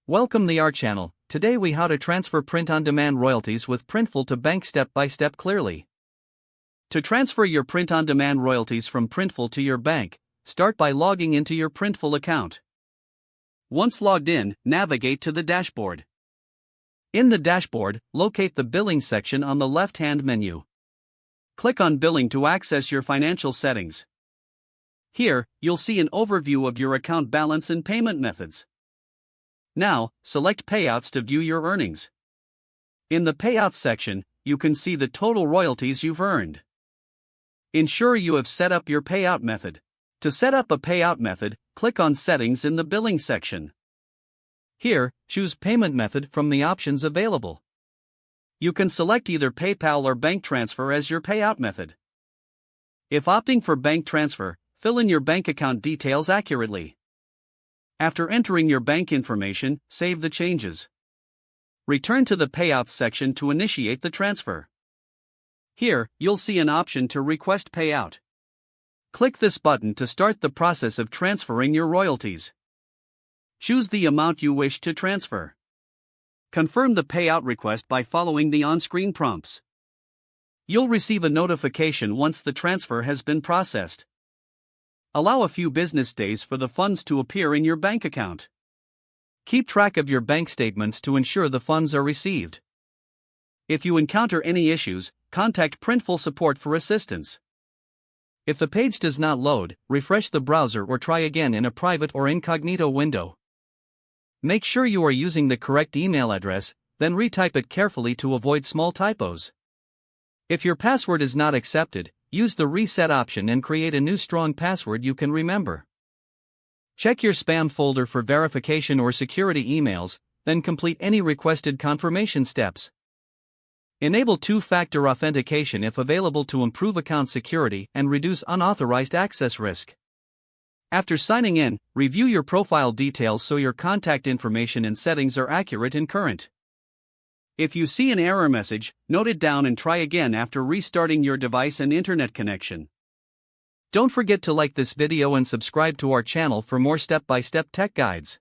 Welcome to our channel. Today we how to transfer print-on-demand royalties with Printful to bank step-by-step clearly. To transfer your print-on-demand royalties from Printful to your bank, start by logging into your Printful account. Once logged in, navigate to the dashboard. In the dashboard, locate the Billing section on the left-hand menu. Click on Billing to access your financial settings. Here, you'll see an overview of your account balance and payment methods. Now, select Payouts to view your earnings. In the Payouts section, you can see the total royalties you've earned. Ensure you have set up your payout method. To set up a payout method, click on Settings in the Billing section. Here, choose Payment Method from the options available. You can select either PayPal or bank transfer as your payout method. If opting for bank transfer, fill in your bank account details accurately. After entering your bank information, save the changes. Return to the Payouts section to initiate the transfer. Here, you'll see an option to request payout. Click this button to start the process of transferring your royalties. Choose the amount you wish to transfer. Confirm the payout request by following the on-screen prompts. You'll receive a notification once the transfer has been processed. Allow a few business days for the funds to appear in your bank account. Keep track of your bank statements to ensure the funds are received. If you encounter any issues, contact Printful support for assistance. If the page does not load, refresh the browser or try again in a private or incognito window. Make sure you are using the correct email address, then retype it carefully to avoid small typos. If your password is not accepted, use the reset option and create a new strong password you can remember. Check your spam folder for verification or security emails, then complete any requested confirmation steps. Enable two-factor authentication if available to improve account security and reduce unauthorized access risk. After signing in, review your profile details so your contact information and settings are accurate and current. If you see an error message, note it down and try again after restarting your device and internet connection. Don't forget to like this video and subscribe to our channel for more step-by-step tech guides.